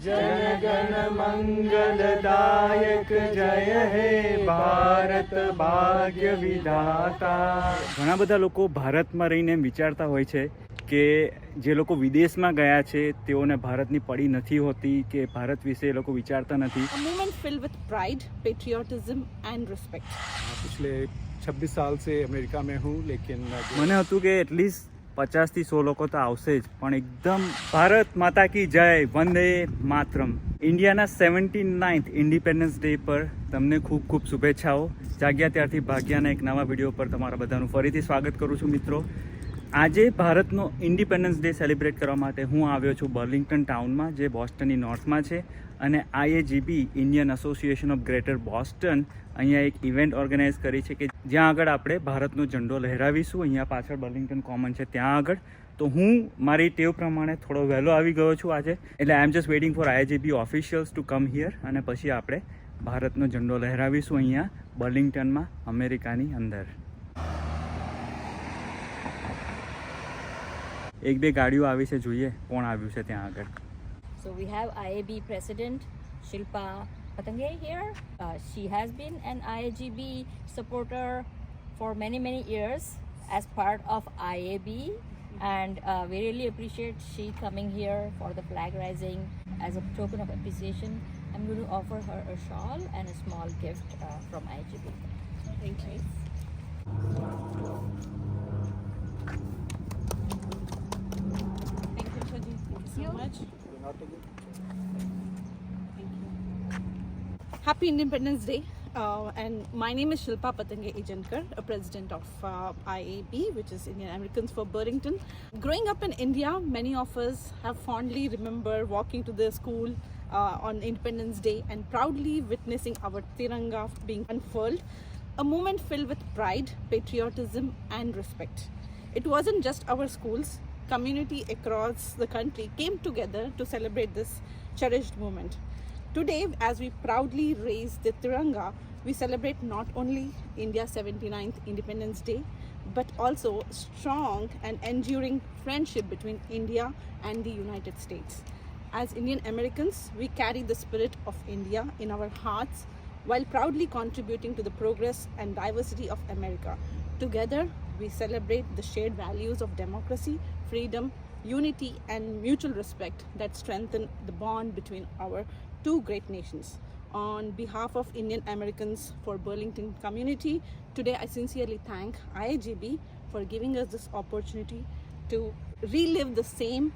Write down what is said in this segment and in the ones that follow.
જન ગણ મંગલદાયક જય હે ભારત ભાગ્ય વિધાતા. ઘણા બધા લોકો ભારતમાં રહીને એમ વિચારતા હોય છે કે જે લોકો વિદેશમાં ગયા છે તેઓને ભારતની પડી નથી હોતી કે ભારત વિશે એ લોકો વિચારતા નથી. A moment filled with pride, patriotism and respect. पिछले 26 साल से अमेरिका में हूँ लेकिन મને હતું કે એટલીસ્ટ 50 થી 100 લોકો તો આવશે જ, પણ એકદમ ભારત માતા કી જય, વંદે માતરમ. ઇન્ડિયાના 79th ઇન્ડિપેન્ડન્સ ડે પર તમને ખૂબ ખૂબ શુભેચ્છાઓ. જાગ્યા ત્યારથી ભાગ્યાના એક નવા વિડીયો પર તમારા બધાનું ફરીથી સ્વાગત કરું છું મિત્રો. આજે ભારતનો ઇન્ડિપેન્ડન્સ ડે સેલિબ્રેટ કરવા માટે હું આવ્યો છું બર્લિંગ્ટન ટાઉનમાં, જે બોસ્ટનની નોર્થમાં છે. અને IAGB Indian association of greater Boston અહીંયા એક ઇવેન્ટ ઓર્ગેનાઇઝ કરી છે કે જ્યાં આગળ આપણે ભારતનો ઝંડો લહેરાવીશું. અહીંયા પાછળ બર્લિંગ્ટન કોમન છે ત્યાં આગળ. તો હું મારી ટેવ પ્રમાણે થોડો વહેલો આવી ગયો છું આજે, એટલે I am just waiting for IAGB officials to come here, અને પછી આપણે ભારતનો ઝંડો લહેરાવીશું અહીંયા બર્લિંગ્ટનમાં, અમેરિકાની અંદર. એક બે ગાડીઓ આવી છે, જોઈએ કોણ આવ્યું છે ત્યાં આગળ. So we have IAB President Shilpa Patange here. She has been an IAGB supporter for many years as part of IAB, and we really appreciate she coming here for the flag raising. As a token of appreciation, I'm going to offer her a shawl and a small gift from IAGB. Thank you. Thank you, Shaji. Thank you so much. Happy Independence Day. And my name is Shilpa Patange Ejankar, a president of IAB, which is Indian Americans for Burlington. Growing up in India, many of us have fondly remember walking to the school on Independence Day and proudly witnessing our Tiranga being unfurled, a moment filled with pride, patriotism and respect. It wasn't just our schools. Community across the country came together to celebrate this cherished moment. Today, as we proudly raise the Tiranga, we celebrate not only India's 79th Independence Day, but also strong and enduring friendship between India and the United States. As Indian Americans, we carry the spirit of India in our hearts while proudly contributing to the progress and diversity of America. Together, we celebrate the shared values of democracy, freedom, unity and mutual respect that strengthen the bond between our two great nations. On behalf of Indian Americans for Burlington community, today I sincerely thank IAGB for giving us this opportunity to relive the same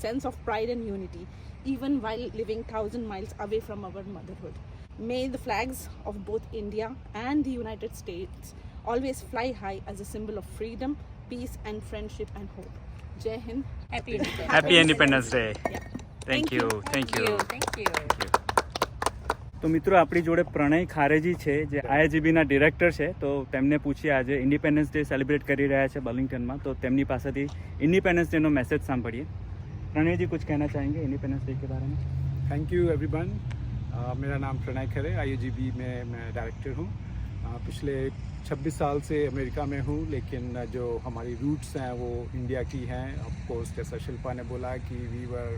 sense of pride and unity, even while living 1,000 miles away from our motherhood. May the flags of both India and the United States always fly high as a symbol of freedom, peace and friendship and hope. Jai Hind. Happy independence day. Thank you. Thank you. તો મિત્રો, આપણી જોડે પ્રણય ખારેજી છે, જે IAGB ના director છે. તો તેમને પૂછીએ, આજે ઇન્ડિપેન્ડન્સ ડે સેલિબ્રેટ કરી રહ્યા છે બર્લિંગ્ટનમાં, તો તેમની પાસેથી ઇન્ડિપેન્ડન્સ ડેનો મેસેજ સાંભળીએ. प्रणय जी, कुछ कहना चाहेंगे इंडिपेंडेंस डे के बारे में? Thank you everyone. मेरा नाम प्रणय खरे, IAGB में मैं डायरेक्टर हूँ. पिछले 26 साल से अमेरिका में हूँ, लेकिन जो हमारी रूट्स हैं वो इंडिया की हैं. ऑफ कोर्स, जैसा शिल्पा ने बोला कि we were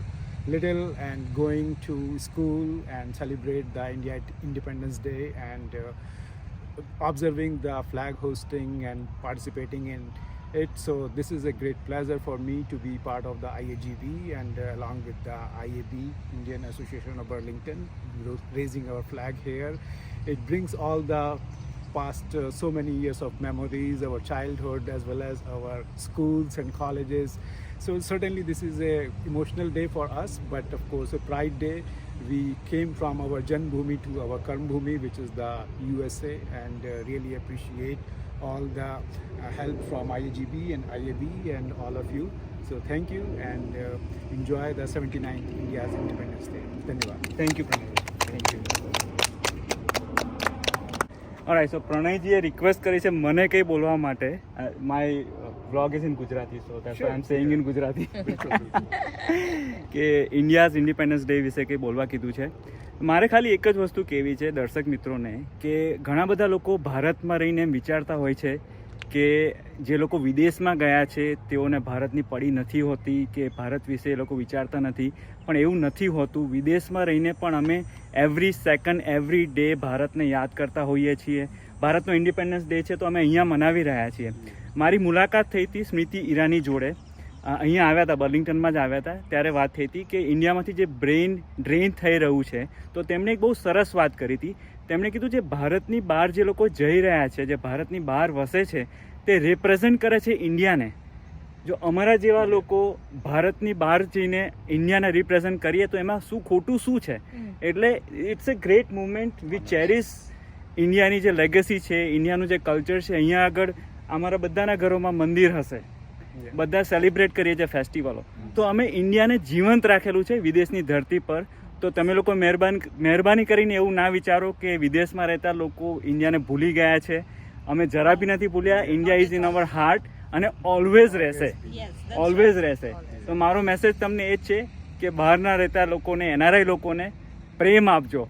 little and going to school and celebrate the India independence day and observing the flag hosting and participating in it. So this is a great pleasure for me to be part of the IAGB and along with the IAB, Indian Association of Burlington, raising our flag here. It brings all the past so many years of memories, our childhood as well as our schools and colleges. So certainly this is a emotional day for us, but of course a pride day. We came from our Janmbhoomi to our Karmbhoomi, which is the USA, and really appreciate all the help from IAGB and IAB and all of you. So thank you and enjoy the 79th India's Independence Day. Dhanyawad. Thank you Pranay. Thank you. Alright, so પ્રણયજીએ request કરી છે મને કંઈ બોલવા માટે. My vlog is in Gujarati, so that's I am saying in Gujarati કે India's independence day વિશે કંઈ બોલવા કીધું છે. મારે ખાલી એક જ વસ્તુ કહેવી છે દર્શક મિત્રોને કે ઘણા બધા લોકો ભારતમાં રહીને એમ વિચારતા હોય છે કે જે લોકો વિદેશમાં ગયા છે તેઓને ભારતની પડી નથી હોતી કે ભારત વિશે એ લોકો વિચારતા નથી, પણ એવું નથી હોતું. વિદેશમાં રહીને પણ અમે એવરી સેકન્ડ એવરી ડે ભારતને યાદ કરતા હોઈએ છીએ. ભારતનો ઇન્ડિપેન્ડન્સ ડે છે તો અમે અહીંયા મનાવી રહ્યા છીએ. મારી મુલાકાત થઈ હતી સ્મૃતિ ઈરાની જોડે, અહીંયા આવ્યા હતા, બર્લિંગ્ટનમાં જ આવ્યા હતા. ત્યારે વાત થઈ હતી કે ઇન્ડિયામાંથી જે બ્રેઇન ડ્રેઇન થઈ રહ્યું છે, તો તેમણે એક બહુ સરસ વાત કરી હતી. તેમણે કીધું જે ભારતની બહાર જે લોકો જઈ રહ્યા છે, જે ભારતની બહાર વસે છે, તે રિપ્રેઝન્ટ કરે છે ઇન્ડિયાને. જો અમારા જેવા લોકો ભારતની બહાર જઈને ઇન્ડિયાને રિપ્રેઝન્ટ કરીએ તો એમાં શું ખોટું શું છે? એટલે it's a great movement. V Cherish ઇન્ડિયાની જે લેગસી છે, ઇન્ડિયાનું જે કલ્ચર છે. અહીંયા આગળ અમારા બધાના ઘરોમાં મંદિર હશે, બધા સેલિબ્રેટ કરીએ છીએ ફેસ્ટિવલો. તો અમે ઇન્ડિયાને જીવંત રાખેલું છે વિદેશની ધરતી પર. તો તમે લોકો મહેરબાની કરીને એવું ના વિચારો કે વિદેશમાં રહેતા લોકો ઇન્ડિયાને ભૂલી ગયા છે. અમે જરા બી નથી ભૂલ્યા. India is in our heart અને ઓલવેઝ રહેશે, ઓલવેઝ રહેશે. તો મારો મેસેજ તમને એ જ છે કે બહારના રહેતા લોકોને, NRI લોકોને પ્રેમ આપજો.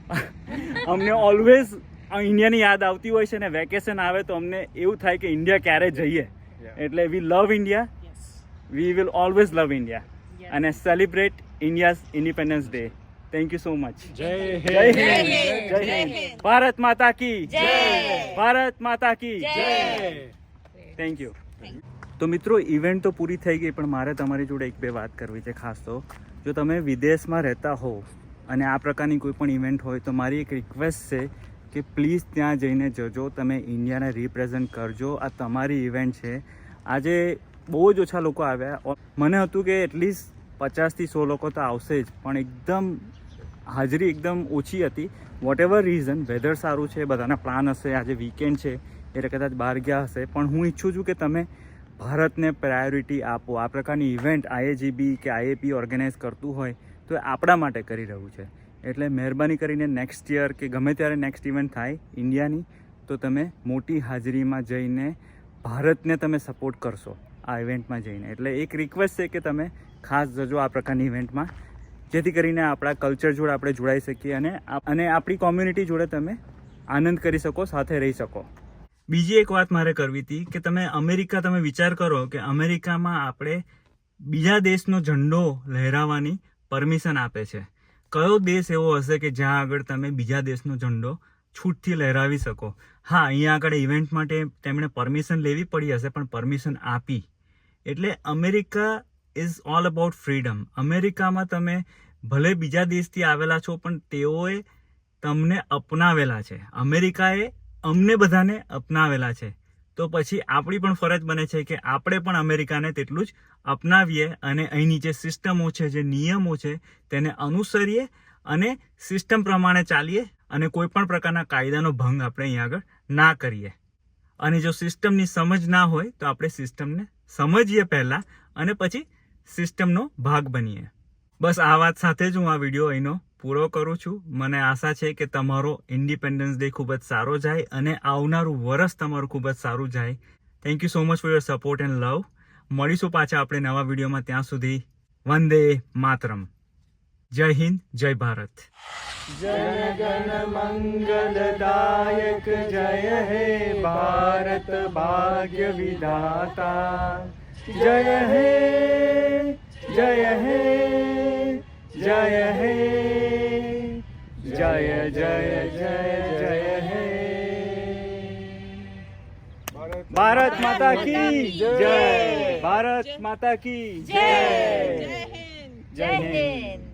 અમને ઓલવેઝ ઇન્ડિયાની યાદ આવતી હોય છે ને વેકેશન આવે તો અમને એવું થાય કે ઇન્ડિયા ક્યારે જઈએ. એટલે we love India, we will always love India અને celebrate India's independence day. Thank you so much. જય જય હિન્દ, જય હિન્દ. ભારત માતા કી જય, ભારત માતા કી જય. Thank you. તો મિત્રો, ઇવેન્ટ તો પૂરી થઈ ગઈ, પણ મારે તમારી જોડે એક બે વાત કરવી છે ખાસ. તો જો તમે વિદેશમાં રહેતા હો અને આ પ્રકારની કોઈ પણ ઇવેન્ટ હોય તો મારી એક રિક્વેસ્ટ છે કે પ્લીઝ ત્યાં જઈને જજો, તમે ઇન્ડિયાને રિપ્રેઝન્ટ કરજો. આ તમારી ઇવેન્ટ છે. આજે બહુ જ ઓછા લોકો આવ્યા. મને હતું કે એટલીસ્ટ 50 થી 100 લોકો તો આવશે જ, પણ એકદમ હાજરી એકદમ ઓછી હતી. વોટ એવર રીઝન, વેધર સારું છે, બધાના પ્લાન હશે, આજે વીકેન્ડ છે એટલે કદાચ બહાર ગયા હશે. પણ હું ઈચ્છું છું કે તમે ભારતને પ્રાયોરિટી આપો. આ પ્રકારની ઇવેન્ટ IAGB કે IAP ઓર્ગેનાઇઝ કરતું હોય તો એ આપણા માટે કરી રહ્યું છે. એટલે મહેરબાની કરીને નેક્સ્ટ યર કે ગમે ત્યારે નેક્સ્ટ ઇવેન્ટ થાય ઇન્ડિયાની, તો તમે મોટી હાજરીમાં જઈને ભારતને તમે સપોર્ટ કરશો આ ઇવેન્ટમાં જઈને. એટલે એક રિક્વેસ્ટ છે કે તમે ખાસ જજો આ પ્રકારની ઇવેન્ટમાં, જેથી કરીને આપણા કલ્ચર જોડે આપણે જોડાઈ શકીએ અને આપણી કોમ્યુનિટી જોડે તમે આનંદ કરી શકો, સાથે રહી શકો. બીજી એક વાત મારે કરવી હતી કે તમે વિચાર કરો કે અમેરિકામાં આપણે બીજા દેશનો ઝંડો લહેરાવવાની પરમિશન આપે છે. કયો દેશ એવો હશે કે જ્યાં આગળ તમે બીજા દેશનો ઝંડો છૂટથી લહેરાવી શકો? હા, અહીંયા આગળ ઇવેન્ટ માટે તેમણે પરમિશન લેવી પડી હશે, પણ પરમિશન આપી. એટલે America is all about freedom. અમેરિકામાં તમે ભલે બીજા દેશથી આવેલા છો, પણ તેઓએ તમને અપનાવેલા છે. અમેરિકાએ અમને બધાને અપનાવેલા છે. તો પછી આપણી પણ ફરજ બને છે કે આપણે પણ અમેરિકાને તેટલું જ અપનાવીએ અને અહીંની જે સિસ્ટમો છે, જે નિયમો છે, તેને અનુસરીએ અને સિસ્ટમ પ્રમાણે ચાલીએ અને કોઈ પણ પ્રકારના કાયદાનો ભંગ આપણે અહીંયા આગળ ના કરીએ. અને જો સિસ્ટમની સમજ ના હોય તો આપણે સિસ્ટમને સમજીએ પહેલાં અને પછી સિસ્ટમનો ભાગ બનીએ. બસ આ વાત સાથે જ હું આ વિડીયો અહીંનો પૂરો કરું છું. મને આશા છે કે તમારો ઇન્ડિપેન્ડન્સ ડે ખૂબ જ સારો જાય અને આવનારું વરસ તમારું ખૂબ જ સારું જાય. Thank you so much for your support and લવ. મળીશું પાછા આપણે નવા વિડીયોમાં. ત્યાં સુધી વંદે માતરમ. જય હિન્દ, જય ભારત. જય ગણ મંગલદાયક જય હે ભારત ભાગ્ય વિધાતા. જય હે, જય હે, જય હે, જય જય જય જય હે. ભારત માતા કી જય, ભારત માતા કી જય. Jai Hind. જય હિન્દ.